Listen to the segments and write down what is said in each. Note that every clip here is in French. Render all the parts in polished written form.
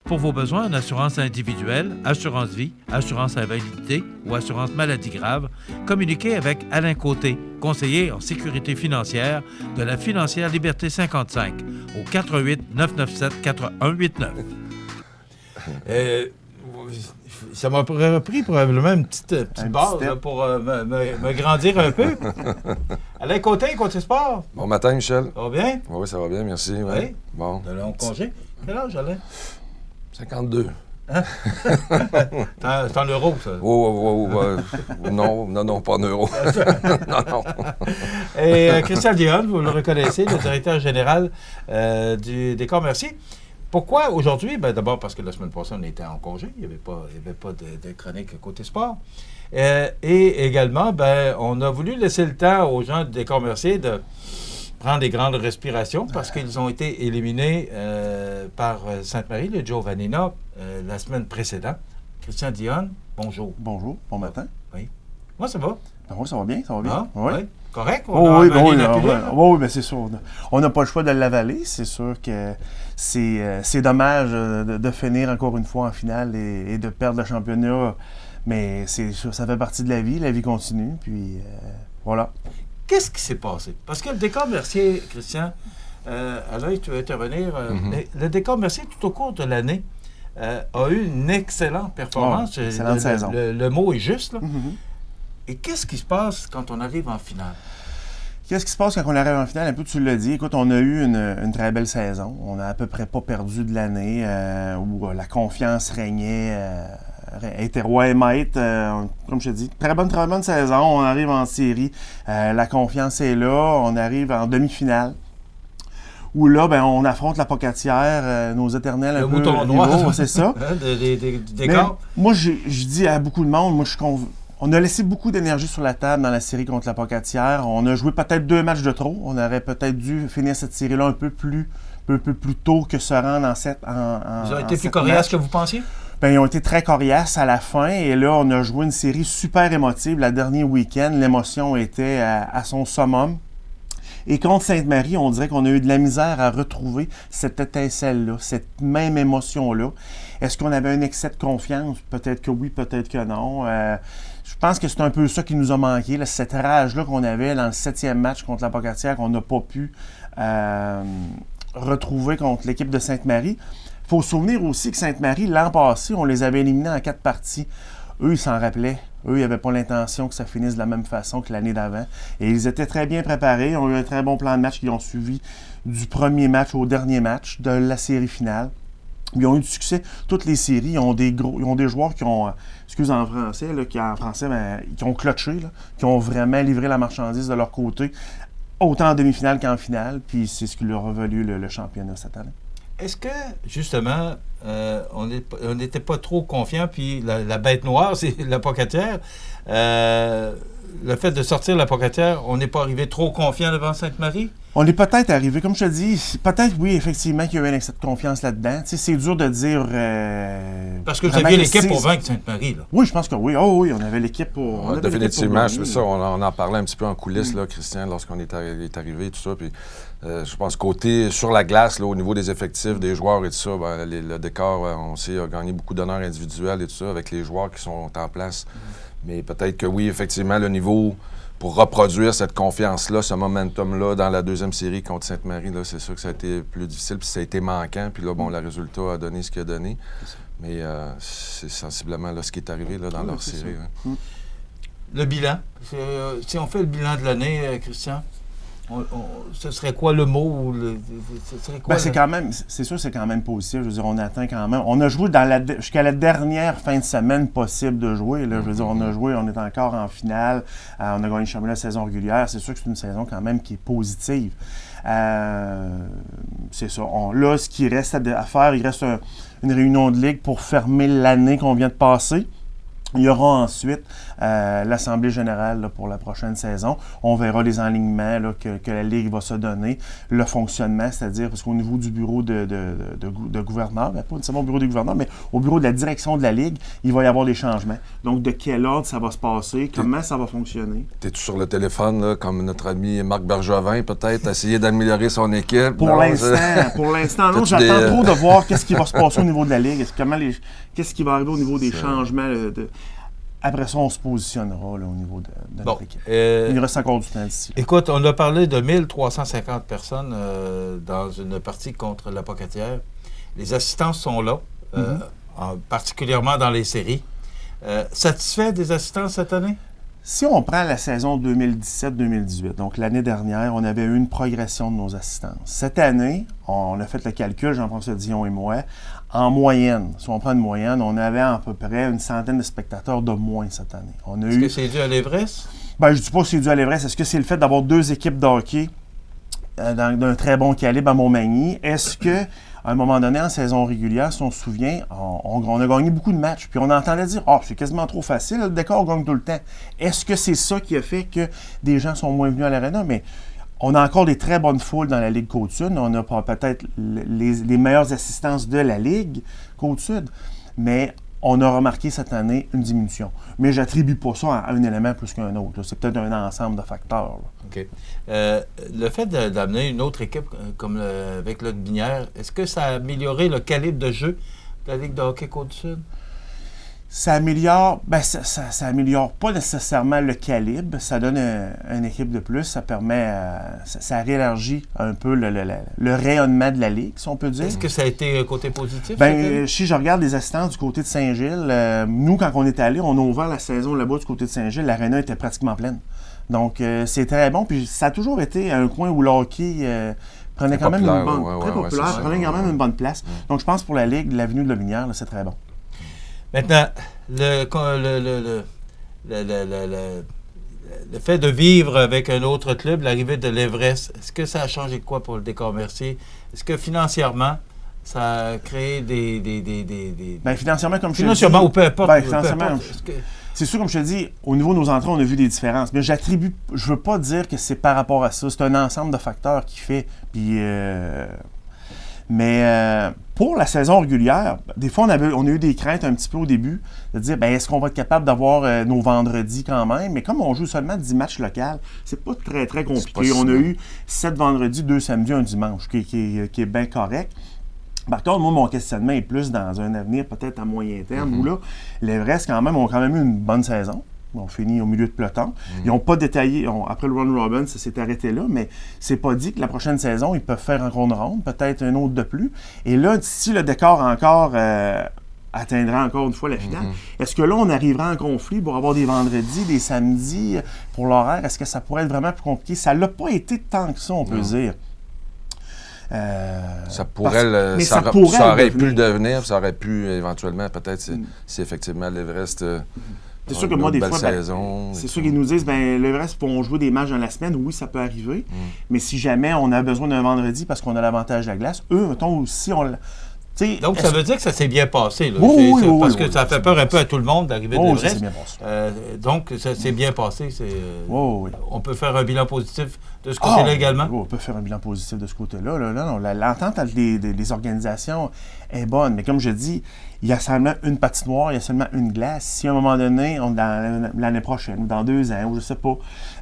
Pour vos besoins en assurance individuelle, assurance vie, assurance invalidité ou assurance maladie grave, communiquez avec Alain Côté, conseiller en sécurité financière de la Financière Liberté 55 au 88 997 4189. Ça m'a repris probablement une petite barre là, pour me grandir un peu. Alain Côté, Côté Sport. Bon matin, Michel. Ça va bien? Oui, ça va bien, merci. Oui. Bon. De long congé. Quel âge, Alain? 52. Hein? C'est en euros, ça? Non, pas en euros. non. Et Christian Dionne, vous le reconnaissez, le directeur général du Décor Mercier. Pourquoi aujourd'hui? Ben, d'abord parce que la semaine passée, on était en congé. Il n'y avait pas de chronique côté sport. Et également, ben, on a voulu laisser le temps aux gens du Décor Mercier de prendre des grandes respirations parce qu'ils ont été éliminés par Sainte-Marie, le Giovannina, la semaine précédente. Christian Dionne, bonjour. Bonjour, bon matin. Oui. Moi, ça va? Ben oui, ça va bien, ça va bien. Ah, oui. Oui. Correct? Oui, bien c'est sûr. On n'a pas le choix de l'avaler. C'est sûr que c'est dommage de finir encore une fois en finale et de perdre le championnat. Mais ça fait partie de la vie continue. Puis voilà. Qu'est-ce qui s'est passé? Parce que le Décor Mercier, Christian, Alain, tu veux intervenir. Le Décor Mercier, tout au cours de l'année, a eu une excellente performance. Excellente saison. Le mot est juste, là. Mm-hmm. Et qu'est-ce qui se passe quand on arrive en finale? Qu'est-ce qui se passe quand on arrive en finale? Un peu, tu l'as dit. Écoute, on a eu une très belle saison. On n'a à peu près pas perdu de l'année où la confiance régnait, était roi et maître. Comme je te dis, très bonne saison. On arrive en série. La confiance est là. On arrive en demi-finale. Où là, ben, on affronte la Pocatière, nos éternels le mouton noir, c'est ça. Des décors. Moi, je dis à beaucoup de monde, on a laissé beaucoup d'énergie sur la table dans la série contre la Pocatière. On a joué peut-être 2 matchs de trop. On aurait peut-être dû finir cette série-là un peu plus tôt que se rendre Ils ont été plus coriaces que vous pensiez? Ben, ils ont été très coriaces à la fin. Et là, on a joué une série super émotive. Le dernier week-end, l'émotion était à son summum. Et contre Sainte-Marie, on dirait qu'on a eu de la misère à retrouver cette étincelle-là, cette même émotion-là. Est-ce qu'on avait un excès de confiance? Peut-être que oui, peut-être que non. Je pense que c'est un peu ça qui nous a manqué, là, cette rage-là qu'on avait dans le 7e match contre la Pocatière qu'on n'a pas pu retrouver contre l'équipe de Sainte-Marie. Il faut se souvenir aussi que Sainte-Marie, l'an passé, on les avait éliminés en 4 parties. Eux, ils s'en rappelaient. Eux, ils n'avaient pas l'intention que ça finisse de la même façon que l'année d'avant. Et ils étaient très bien préparés. Ils ont eu un très bon plan de match qu'ils ont suivi du premier match au dernier match de la série finale. Ils ont eu du succès. Toutes les séries, ils ont des joueurs qui ont, excusez en français, là, qui ont clutché, là, qui ont vraiment livré la marchandise de leur côté, autant en demi-finale qu'en finale. Puis c'est ce qui leur a valu le championnat cette année. Est-ce que, justement, on n'était pas trop confiant, puis la bête noire, c'est la Pocatière. Le fait de sortir la Pocatière, on n'est pas arrivé trop confiant devant Sainte-Marie? On est peut-être arrivé, comme je te dis, peut-être, oui, effectivement, qu'il y a eu un excès de confiance là-dedans. Tu sais, c'est dur de dire... Parce que vous aviez l'équipe pour vaincre Sainte-Marie, là. Oui, je pense que oui. Oh oui, on avait l'équipe pour... Définitivement, c'est ça. On en parlait un petit peu en coulisses, là, Christian, lorsqu'on est arrivé, tout ça. Puis je pense côté sur la glace, là, au niveau des effectifs, des joueurs et tout ça, ben, le Décor, on sait, a gagné beaucoup d'honneurs individuels et tout ça avec les joueurs qui sont en place. Mais peut-être que oui, effectivement, le niveau pour reproduire cette confiance-là, ce momentum-là dans la deuxième série contre Sainte-Marie, là, c'est sûr que ça a été plus difficile, puis ça a été manquant. Puis là, bon, le résultat a donné ce qu'il a donné. Mais c'est sensiblement là, ce qui est arrivé là, dans leur série. Hein. Le bilan. Si on fait le bilan de l'année, Christian, ce serait quoi le mot? C'est sûr, c'est quand même positif. Je veux dire, on atteint quand même. On a joué jusqu'à la dernière fin de semaine possible de jouer. Là. Je veux dire, on a joué, on est encore en finale. On a gagné le championnat de saison régulière. C'est sûr que c'est une saison quand même qui est positive. C'est ça. Là, ce qui reste à faire, il reste une réunion de ligue pour fermer l'année qu'on vient de passer. Il y aura ensuite l'Assemblée générale là, pour la prochaine saison. On verra les enlignements là, que la Ligue va se donner, le fonctionnement, c'est-à-dire parce qu'au niveau du bureau de gouverneur, pas nécessairement au bureau des gouverneurs, mais au bureau de la direction de la Ligue, il va y avoir des changements. Donc, de quel ordre ça va se passer, comment ça va fonctionner. T'es-tu sur le téléphone, là, comme notre ami Marc Bergevin, peut-être, essayer d'améliorer son équipe? Pour l'instant, non. J'attends trop de voir qu'est-ce qui va se passer au niveau de la Ligue. Qu'est-ce qui va arriver au niveau des changements. Après ça, on se positionnera là, au niveau de notre équipe. Il reste encore du temps d'ici. Écoute, on a parlé de 1350 personnes dans une partie contre la Pocatière. Les assistants sont là, particulièrement dans les séries. Satisfait des assistants cette année? Si on prend la saison 2017-2018, donc l'année dernière, on avait eu une progression de nos assistances. Cette année, on a fait le calcul, Jean-François Dion et moi, en moyenne, si on prend une moyenne, on avait à peu près une centaine de spectateurs de moins cette année. Est-ce que c'est dû à l'Everest? Je ne dis pas que c'est dû à l'Everest. Est-ce que c'est le fait d'avoir 2 équipes de hockey d'un très bon calibre à Montmagny? Est-ce que à un moment donné, en saison régulière, si on se souvient, on a gagné beaucoup de matchs. Puis on entendait dire « Ah, c'est quasiment trop facile, le décor gagne tout le temps. » Est-ce que c'est ça qui a fait que des gens sont moins venus à l'aréna? Mais on a encore des très bonnes foules dans la Ligue Côte-Sud. On a peut-être les meilleures assistances de la Ligue Côte-Sud. Mais on a remarqué cette année une diminution. Mais je n'attribue pas ça à un élément plus qu'un autre. C'est peut-être un ensemble de facteurs. Là. OK. Le fait d'amener une autre équipe comme avec le Binière, est-ce que ça a amélioré le calibre de jeu de la Ligue de hockey Côte-Sud? Ça améliore, ça améliore pas nécessairement le calibre, ça donne une équipe de plus, ça permet, ça réélargit un peu le rayonnement de la Ligue, si on peut dire. Est-ce que ça a été côté positif? Si je regarde les assistants du côté de Saint-Gilles, nous, quand on est allé, on a ouvert la saison là-bas du côté de Saint-Gilles, l'aréna était pratiquement pleine. Donc, c'est très bon, puis ça a toujours été un coin où le hockey prenait quand même une bonne, très populaire, prenait quand même une bonne place. Donc, je pense pour la Ligue, l'avenue de Lobinière, c'est très bon. Maintenant, le fait de vivre avec un autre club, l'arrivée de l'Everest, est-ce que ça a changé quoi pour le décor Mercier? Est-ce que financièrement, ça a créé des... financièrement, comme je te dis... Financièrement ou peu importe. Financièrement, c'est sûr, comme je te dis, au niveau de nos entrées, on a vu des différences. Mais je veux pas dire que c'est par rapport à ça. C'est un ensemble de facteurs qui fait. Puis... Mais pour la saison régulière, des fois, on a eu des craintes un petit peu au début de dire est-ce qu'on va être capable d'avoir nos vendredis quand même? Mais comme on joue seulement 10 matchs locaux, c'est pas très, très compliqué. On a eu 7 vendredis, 2 samedis, un dimanche, qui est bien correct. Par contre, moi, mon questionnement est plus dans un avenir peut-être à moyen terme, où là, l'Everest, ont quand même eu une bonne saison. Ils ont fini au milieu de peloton. Ils n'ont pas détaillé. Après le Round Robin, ça s'est arrêté là, mais c'est pas dit que la prochaine saison, ils peuvent faire encore une ronde, peut-être un autre de plus. Et là, si le décor encore atteindra encore une fois la finale, est-ce que là, on arrivera en conflit pour avoir des vendredis, des samedis pour l'horaire? Est-ce que ça pourrait être vraiment plus compliqué? Ça l'a pas été tant que ça, on peut dire. Ça aurait pu le devenir, ça aurait pu éventuellement, peut-être, si effectivement l'Everest... C'est sûr que moi, des fois, c'est sûr qu'ils nous disent, l'Everest, on jouer des matchs dans la semaine. Oui, ça peut arriver. Mais si jamais on a besoin d'un vendredi parce qu'on a l'avantage de la glace, eux, mettons aussi, donc, ça veut dire que ça s'est bien passé. Là. Parce que ça fait peur un peu à tout le monde d'arriver de l'Everest. Donc, ça s'est bien passé. On peut faire un bilan positif de ce côté-là également? On peut faire un bilan positif de ce côté-là. L'entente avec les organisations est bonne. Mais comme je dis, il y a seulement une patinoire, il y a seulement une glace. Si à un moment donné, l'année prochaine, ou dans 2 ans, ou je ne sais pas,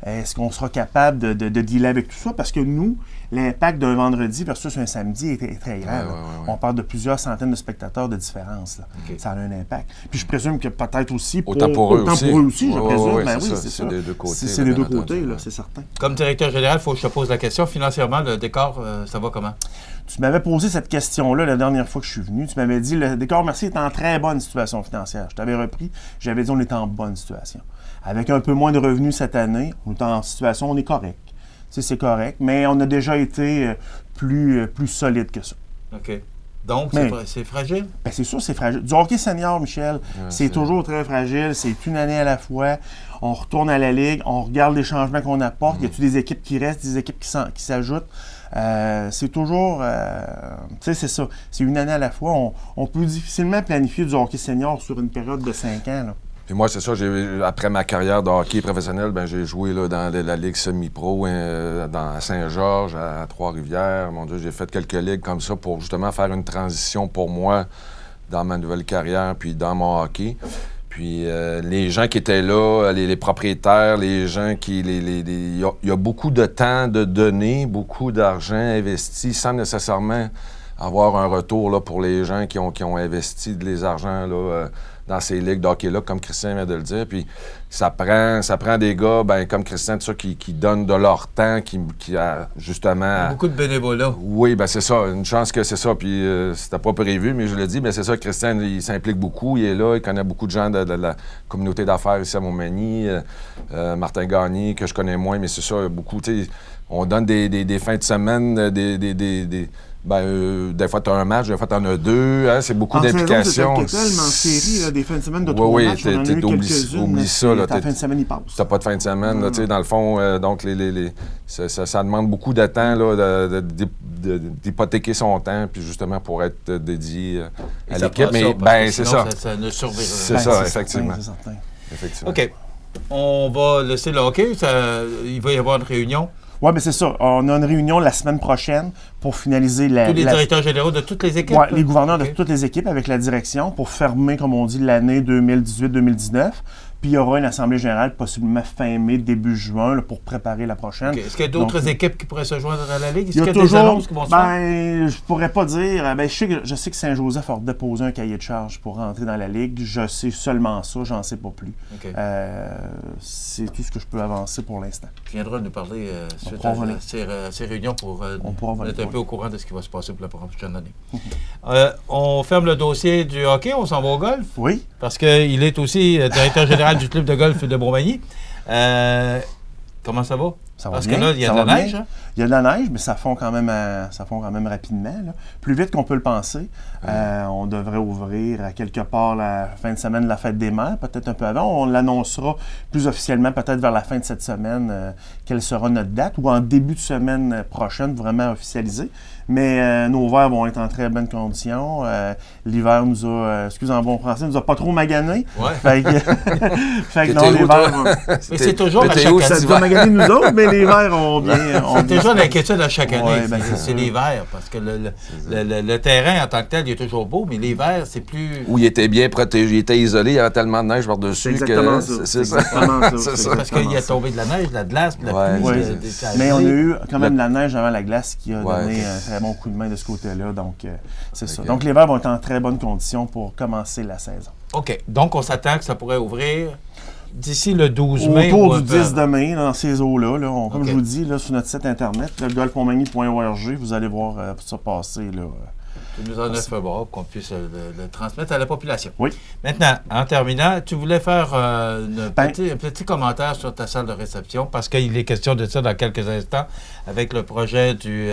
est-ce qu'on sera capable de dealer avec tout ça? Parce que nous, l'impact d'un vendredi versus un samedi est très grave. On parle de plusieurs centaines de spectateurs de différence. Ça a un impact. Puis je présume que peut-être aussi autant pour eux aussi, je présume. C'est des deux côtés. C'est des deux côtés, c'est certain. Comme directeur général, il faut que je te pose la question. Financièrement, le décor, ça va comment? Tu m'avais posé cette question-là la dernière fois que je suis venu. Tu m'avais dit, le décor Mercier est en très bonne situation financière. Je t'avais repris, j'avais dit, on est en bonne situation. Avec un peu moins de revenus cette année, on est en situation, on est correct. C'est correct, mais on a déjà été plus solide que ça. OK. Donc, c'est fragile? C'est sûr, c'est fragile. Du hockey senior, Michel, c'est toujours très fragile. C'est une année à la fois. On retourne à la Ligue, on regarde les changements qu'on apporte. Y a-t-il des équipes qui restent, des équipes qui s'ajoutent? C'est toujours... c'est ça. C'est une année à la fois. On peut difficilement planifier du hockey senior sur une période de 5 ans. Là. Puis moi, c'est ça, après ma carrière de hockey professionnel, ben j'ai joué là, dans la Ligue semi-pro à Saint-Georges, à Trois-Rivières. Mon Dieu, j'ai fait quelques ligues comme ça pour justement faire une transition pour moi dans ma nouvelle carrière, puis dans mon hockey. Puis les gens qui étaient là, les propriétaires, les gens il y a beaucoup de temps de donner, beaucoup d'argent investi sans nécessairement avoir un retour là, pour les gens qui ont investi les argents là, dans ces ligues d'hockey-là, comme Christian vient de le dire. Puis ça prend des gars, comme Christian, tout ça, qui donnent de leur temps, qui a justement... Beaucoup de bénévolat. Oui, c'est ça. Une chance que c'est ça. Puis c'était pas prévu, mais je le dis, c'est ça, Christian, il s'implique beaucoup. Il est là, il connaît beaucoup de gens de la communauté d'affaires ici à Montmagny. Martin Gagné, que je connais moins, mais c'est ça, beaucoup. On donne des fins de semaine, des fois, tu as un match, des fois, tu en as deux. Hein, c'est beaucoup d'implications. En série, des fins de semaine de 3 matchs, on en a eu quelques-unes. Oublie ça. La fin de semaine, il passe. Tu n'as pas de fin de semaine. Là, dans le fond, donc, ça demande beaucoup de temps là, d'hypothéquer son temps, puis justement pour être dédié à l'équipe. Mais c'est ça. Ça ne survivra. C'est ça, effectivement. Effectivement. OK. On va laisser le hockey. Il va y avoir une réunion. Oui, mais c'est ça. On a une réunion la semaine prochaine pour finaliser tous les directeurs généraux de toutes les équipes? Oui, les gouverneurs de toutes les équipes avec la direction pour fermer, comme on dit, l'année 2018-2019. Puis il y aura une assemblée générale possiblement fin mai, début juin, là, pour préparer la prochaine. Okay. Est-ce qu'il y a d'autres équipes qui pourraient se joindre à la Ligue? Est-ce qu'il y a toujours, des annonces qui vont se faire? Je pourrais pas dire. Je sais que Saint-Joseph a déposé un cahier de charge pour rentrer dans la Ligue. Je sais seulement ça, j'en sais pas plus. Okay. C'est tout ce que je peux avancer pour l'instant. Tu viendras nous parler suite à ces réunions pour être un peu au courant de ce qui va se passer pour la prochaine année. On ferme le dossier du hockey, on s'en va au golf? Oui. Parce qu'il est aussi directeur général du club de golf de Montmagny. Comment ça va? Ça va Parce bien. Que là, il y a de la neige. Hein? Il y a de la neige, mais ça fond quand même rapidement. Là. Plus vite qu'on peut le penser. On devrait ouvrir à quelque part la fin de semaine de la fête des mères, peut-être un peu avant. On l'annoncera plus officiellement peut-être vers la fin de cette semaine quelle sera notre date ou en début de semaine prochaine, vraiment officialisée. Mais nos verres vont être en très bonnes conditions. L'hiver nous a, excusez en bon français, nous a pas trop magané. Ouais. Fait que non, les verres... Mais c'est toujours à chaque année. Ça nous a magané nous autres, mais les verres ont bien... C'est toujours l'inquiétude à chaque année. Ouais, c'est les verres, parce que le terrain en tant que tel, il est toujours beau, mais les verres, c'est plus... Où il était bien protégé, il était isolé, il y avait tellement de neige par-dessus que... C'est exactement ça. C'est parce qu'il y a tombé de la neige, de la glace, de la pluie. Mais on a eu quand même de la neige avant la glace qui a donné un très bon coup de main de ce côté-là. Donc, c'est ça. Donc, les verres vont être en très bonnes conditions pour commencer la saison. OK. Donc, on s'attend que ça pourrait ouvrir d'ici le 12 mai. Autour du 10 de mai, dans ces eaux-là. Comme je vous dis, là, sur notre site Internet, golfmontmagny.org, vous allez voir ça passer. Là. Tu nous en as fait voir pour qu'on puisse le transmettre à la population. Oui. Maintenant, en terminant, tu voulais faire un petit commentaire sur ta salle de réception, parce qu'il est question de ça dans quelques instants, avec le projet du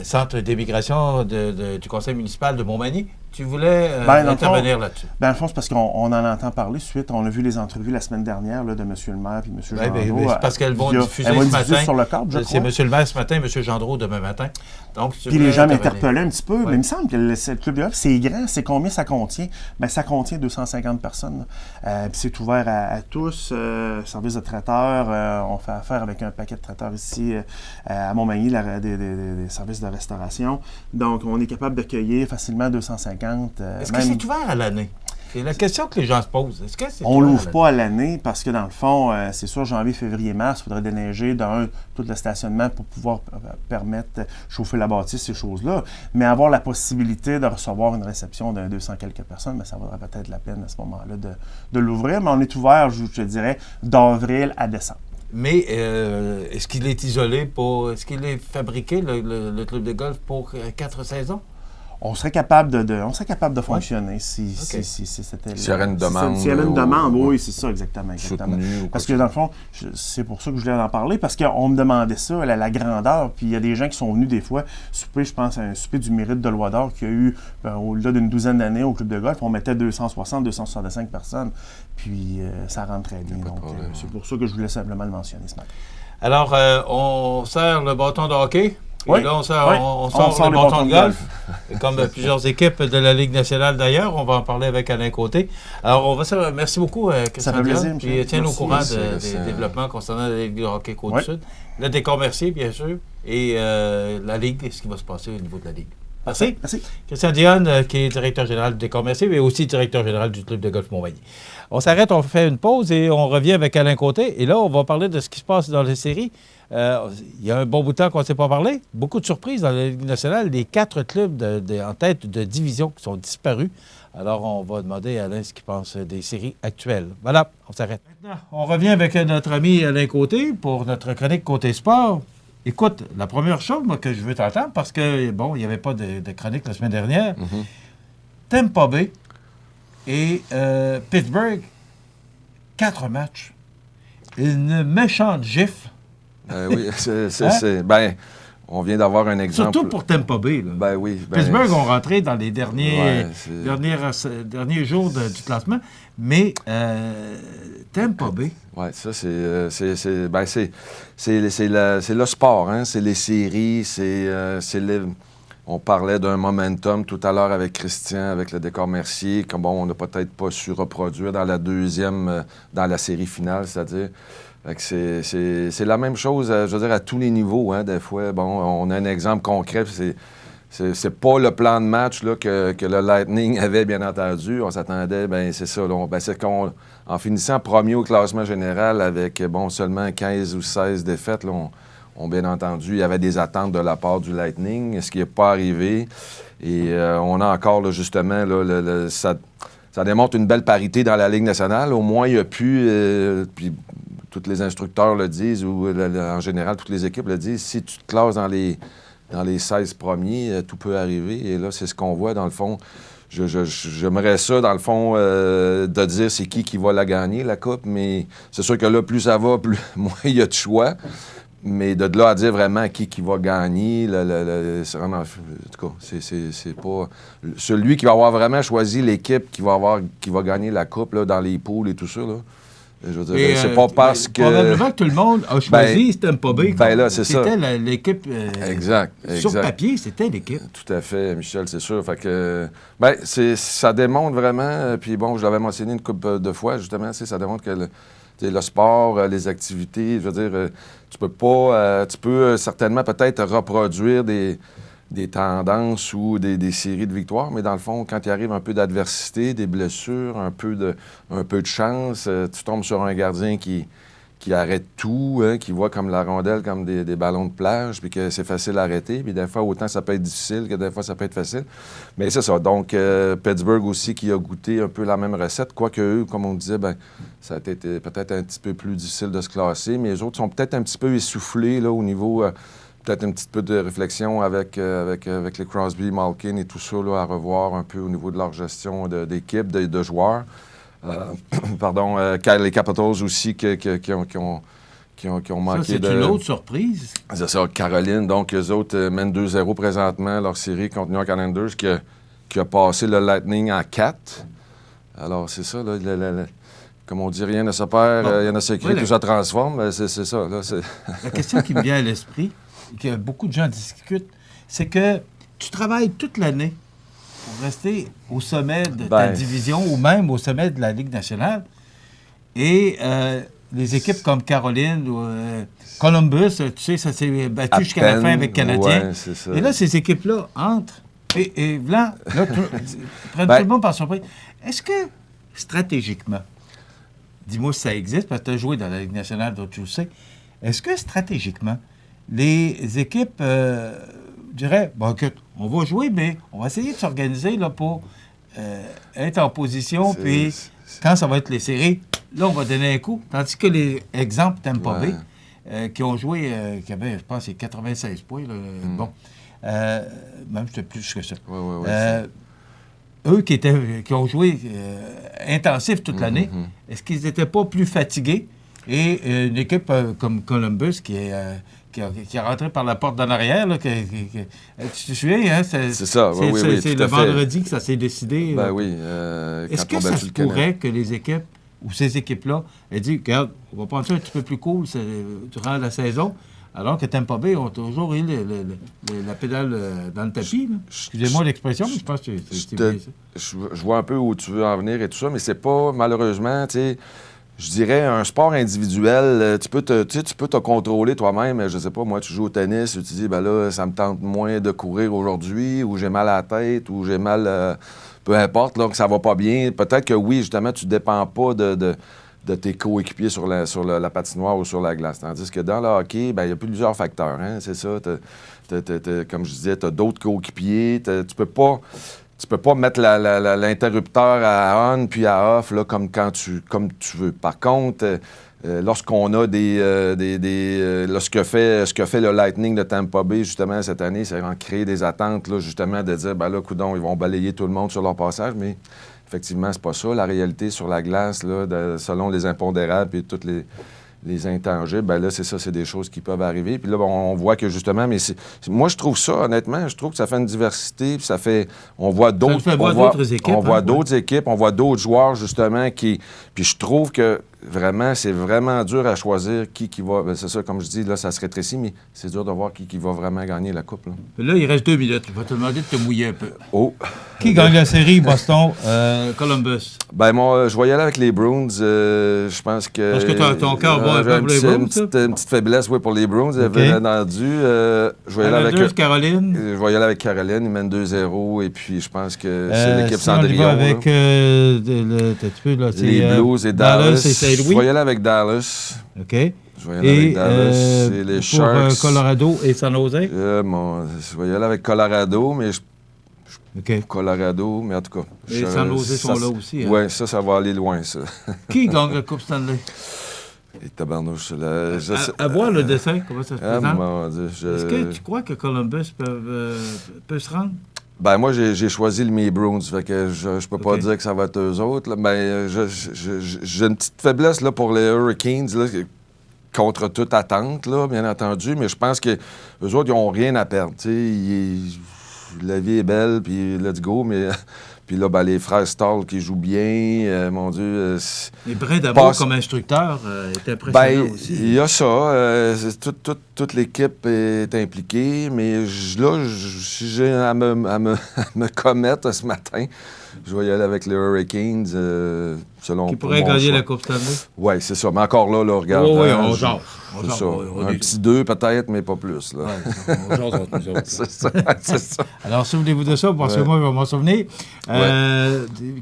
centre d'immigration du conseil municipal de Montmagny. Tu voulais intervenir là-dessus. Dans le fond, c'est parce qu'on en entend parler suite. On a vu les entrevues la semaine dernière là, de M. le maire et M. Gendreau. C'est parce qu'elles vont diffuser ce matin. Sur le câble, je crois. C'est M. le maire ce matin et M. Gendreau demain matin. Donc, puis les gens m'interpellaient un petit peu. Ouais. Mais il me semble que le club de golf, c'est grand. C'est combien ça contient? Bien, ça contient 250 personnes. Puis c'est ouvert à tous. Service de traiteur. On fait affaire avec un paquet de traiteurs ici à Montmagny, des services de restauration. Donc, on est capable d'accueillir facilement 250. Est-ce que c'est ouvert à l'année? C'est la question que les gens se posent. Est-ce que c'est on ne l'ouvre pas à l'année parce que, dans le fond, c'est sûr, janvier, février, mars, il faudrait déneiger tout le stationnement pour pouvoir permettre chauffer la bâtisse, ces choses-là. Mais avoir la possibilité de recevoir une réception d'un 200 quelques personnes, bien, ça vaudrait peut-être la peine à ce moment-là de l'ouvrir. Mais on est ouvert, je te dirais, d'avril à décembre. Mais est-ce qu'il est isolé est-ce qu'il est fabriqué, le club de golf, pour 4 saisons? On serait capable de fonctionner si c'était... S'il y avait une demande. S'il y avait une demande, oui, c'est ça, exactement. Soutenu, parce que dans le fond, c'est pour ça que je voulais en parler, parce qu'on me demandait ça, la grandeur, puis il y a des gens qui sont venus des fois souper, je pense, à un souper du Mérite de Loi d'Or qu'il y a eu au-delà d'une douzaine d'années au club de golf. On mettait 260-265 personnes, puis ça rentre très bien. Donc, c'est pour ça que je voulais simplement le mentionner ce matin. Alors, on serre le bâton de hockey. Et là, on sort le bâton de golf. Comme plusieurs équipes de la Ligue nationale d'ailleurs. On va en parler avec Alain Côté. Alors, on va se... Merci beaucoup, Christian. Ça fait plaisir, Dion. Puis tiens-nous au courant des développements concernant la Ligue de hockey Côte-Sud. Le décor Mercier, bien sûr. Et la Ligue, ce qui va se passer au niveau de la Ligue. Merci. Merci. Christian Dion, qui est directeur général du décor Mercier, mais aussi directeur général du club de golf Montmagny. On s'arrête, on fait une pause et on revient avec Alain Côté. Et là, on va parler de ce qui se passe dans les séries. Il y a un bon bout de temps qu'on ne s'est pas parlé. Beaucoup de surprises dans la Ligue nationale. Les 4 clubs en tête de division qui sont disparus. Alors, on va demander à Alain ce qu'il pense des séries actuelles. Voilà, on s'arrête. Maintenant, on revient avec notre ami Alain Côté pour notre chronique Côté Sport. Écoute, la première chose, moi, que je veux t'entendre, parce que, bon, il n'y avait pas de chronique la semaine dernière. Tampa Bay et Pittsburgh, 4 matchs. Une méchante gifle. Oui, on vient d'avoir un exemple. Surtout pour Tampa Bay. Là. Ben oui. Pittsburgh ont rentré dans les derniers jours du classement, mais Tampa Bay. Oui, ça, c'est le sport, hein? C'est les séries, on parlait d'un momentum tout à l'heure avec Christian, avec le décor Mercier, comme on n'a peut-être pas su reproduire dans la deuxième, dans la série finale, c'est-à-dire. C'est la même chose, je veux dire, à tous les niveaux. Hein, des fois, bon, on a un exemple concret. C'est pas le plan de match là, que le Lightning avait, bien entendu. On s'attendait, c'est ça. C'est en finissant premier au classement général avec, seulement 15 ou 16 défaites, là, on bien entendu, il y avait des attentes de la part du Lightning, ce qui n'est pas arrivé. Et on a encore, là, justement, là, ça démontre une belle parité dans la Ligue nationale. Au moins, il y a pu... puis, tous les instructeurs le disent, ou en général, toutes les équipes le disent, si tu te classes dans les 16 premiers, tout peut arriver. Et là, c'est ce qu'on voit, dans le fond. J'aimerais ça, dans le fond, de dire c'est qui va la gagner, la Coupe, mais c'est sûr que là, plus ça va, moins il y a de choix. Mais de là à dire vraiment qui va gagner, en tout cas, c'est pas... Celui qui va avoir vraiment choisi l'équipe qui va gagner la Coupe là, dans les poules et tout ça, là. Je veux dire, c'est pas parce que... Probablement que tout le monde a choisi Tampa Bay. Là, c'est ça. C'était l'équipe... exact. Sur papier, c'était l'équipe. Tout à fait, Michel, c'est sûr. Fait que... ça démontre vraiment... Puis bon, je l'avais mentionné une couple de fois, justement, ça démontre que le sport, les activités, je veux dire, tu peux pas... tu peux certainement peut-être reproduire des tendances ou des séries de victoires, mais dans le fond, quand il arrive un peu d'adversité, des blessures, un peu de chance, tu tombes sur un gardien qui arrête tout, hein, qui voit comme la rondelle comme des ballons de plage, puis que c'est facile à arrêter. Puis des fois, autant ça peut être difficile que des fois, ça peut être facile. Mais c'est ça. Donc, Pittsburgh aussi qui a goûté un peu la même recette, quoique eux, comme on disait, ça a été peut-être un petit peu plus difficile de se classer, mais les autres sont peut-être un petit peu essoufflés là, au niveau... peut-être un petit peu de réflexion avec les Crosby, Malkin et tout ça, là, à revoir un peu au niveau de leur gestion d'équipe, de joueurs. Pardon, les Capitals aussi qui ont manqué de... C'est une autre surprise. C'est ça, Caroline. Donc, eux autres mènent 2-0 présentement leur série contre New York Islanders qui a passé le Lightning en 4. Alors, c'est ça, là, comme on dit, rien ne se perd, rien ne s'écrit, tout se transforme. C'est ça. Là, la question qui me vient à l'esprit, que beaucoup de gens discutent, c'est que tu travailles toute l'année pour rester au sommet de ta division ou même au sommet de la Ligue nationale. Et les équipes comme Caroline ou Columbus, tu sais, ça s'est battu jusqu'à la fin avec Canadien. Ouais, c'est ça. Et là, ces équipes-là entrent et là prennent tout le monde par surprise. Est-ce que, stratégiquement, dis-moi si ça existe, parce que tu as joué dans la Ligue nationale, donc tu le sais, est-ce que, stratégiquement, les équipes diraient, écoute, on va jouer, mais on va essayer de s'organiser là, pour être en position, puis quand ça va être les séries, là, on va donner un coup. Tandis que les exemples Tampa Bay, qui ont joué, qui avaient, je pense, 96 points, là, même c'était plus que ça. Eux qui ont joué intensif toute l'année, est-ce qu'ils n'étaient pas plus fatigués? Et une équipe comme Columbus qui est rentrée par la porte d'en arrière, là, tu te souviens, hein? C'est ça, oui. C'est le vendredi que ça s'est décidé. Est-ce que ça se pourrait que les équipes, ou ces équipes-là, aient dit, regarde, on va prendre ça un petit peu plus cool durant la saison, alors que Tampa Bay ont toujours eu la pédale dans le tapis. Là. Excusez-moi l'expression, mais je pense que c'est bien ça. Je vois un peu où tu veux en venir et tout ça, mais c'est pas, malheureusement, tu sais, je dirais un sport individuel, tu peux te contrôler toi-même. Je sais pas, moi, tu joues au tennis, tu dis, ben là, ça me tente moins de courir aujourd'hui, ou j'ai mal à la tête, ou j'ai mal, peu importe, là, que ça va pas bien. Peut-être que oui, justement, tu dépends pas de tes coéquipiers sur la patinoire ou sur la glace. Tandis que dans le hockey, ben, il y a plusieurs facteurs, hein, c'est ça. Comme je disais, tu as d'autres coéquipiers. Tu peux pas mettre l'interrupteur à on puis à off là, comme tu veux. Par contre, lorsqu'on a ce que fait le Lightning de Tampa Bay, justement, cette année, c'est vraiment créer des attentes, là, justement, de dire, ben là, coudonc, ils vont balayer tout le monde sur leur passage, mais effectivement, c'est pas ça. La réalité sur la glace, là, selon les impondérables et toutes les intangibles, ben là, c'est ça, c'est des choses qui peuvent arriver. Puis là, on voit que justement, mais moi, je trouve ça, honnêtement, je trouve que ça fait une diversité, puis ça fait, on voit d'autres équipes, on voit d'autres joueurs, justement, qui, puis je trouve que vraiment, c'est vraiment dur à choisir qui va, ben c'est ça, comme je dis, là, ça se rétrécit, mais c'est dur de voir qui va vraiment gagner la Coupe. Là, il reste 2 minutes. Je vais te demander de te mouiller un peu. Oh! Qui gagne la série, Boston, Columbus? Ben, moi, je vais y aller avec les Bruins. Je pense que... Parce que ton cœur va un peu pour les Bruins, une petite faiblesse, oui, pour les Bruins. Okay. Je vais y aller avec... Caroline? Je vais y aller avec Caroline. Ils mènent 2-0. Et puis, je pense que c'est l'équipe Cendrillon. On y va avec... les Blues et Dallas. Je vais y aller avec Dallas. OK. Je vais y aller avec Dallas. Et les Sharks. Pour Colorado et San Jose? Je vais y aller avec Colorado, mais Colorado, mais en tout cas... Et San Jose sont là aussi. Hein? Oui, ça va aller loin, ça. Qui gagne la Coupe Stanley? Et tabarnouche, à voir le dessin, comment ça se présente. Mon Dieu, Est-ce que tu crois que Columbus peut se rendre? Ben moi, j'ai choisi mes Bruins, fait que je peux pas dire que ça va être eux autres. Là. Ben, j'ai une petite faiblesse là, pour les Hurricanes, là, contre toute attente, là, bien entendu, mais je pense que eux autres, ils n'ont rien à perdre. La vie est belle, puis let's go, mais... Puis là, ben, les frères Stahl qui jouent bien, mon Dieu... Et Brin d'abord comme instructeur est impressionnant aussi. Il y a ça. Toute l'équipe est impliquée, mais si j'ai à me commettre ce matin, je vais y aller avec les Hurricanes, selon... Qui pourrait gagner la Coupe Stanley? Oui, c'est ça. Mais encore là, regarde... Oui, on jase. C'est ça. Un petit 2 peut-être, mais pas plus. Là. Ouais, on jase entre nous autres. C'est ça. Alors, souvenez-vous de ça, parce que moi, je vais m'en souvenir.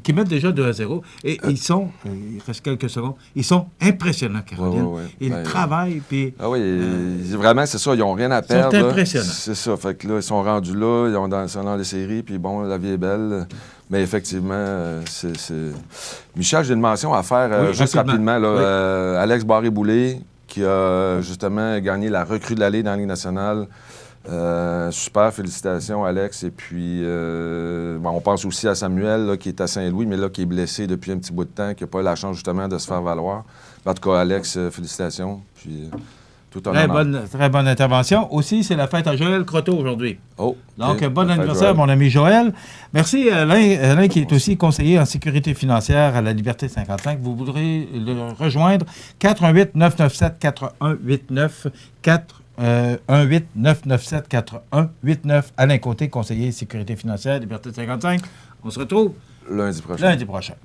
Qui mettent déjà 2-0. Et ils sont, il reste quelques secondes, ils sont impressionnants, Caroline. Ils travaillent, puis... Ah oui, vraiment, c'est ça, ils n'ont rien à perdre. Ils sont impressionnants. C'est ça, fait que là, ils sont rendus là, ils sont dans les séries, puis bon, la vie est belle. Mais effectivement, c'est... Michel, j'ai une mention à faire juste rapidement. Là, Alex Barré-Boulet, qui a justement gagné la recrue de l'année dans la Ligue nationale. Super, félicitations, Alex. Et puis, on pense aussi à Samuel, là, qui est à Saint-Louis, mais là, qui est blessé depuis un petit bout de temps, qui n'a pas eu la chance, justement, de se faire valoir. En tout cas, Alex, félicitations. Puis, tout en très bonne intervention. Aussi, c'est la fête à Joël Croteau aujourd'hui. Oh, donc, bon anniversaire, mon ami Joël. Merci, Alain, qui est aussi conseiller en sécurité financière à la Liberté 55. Vous voudrez le rejoindre, 418-997-4189, 418-997-4189. Alain Côté, conseiller sécurité financière, Liberté 55. On se retrouve lundi prochain.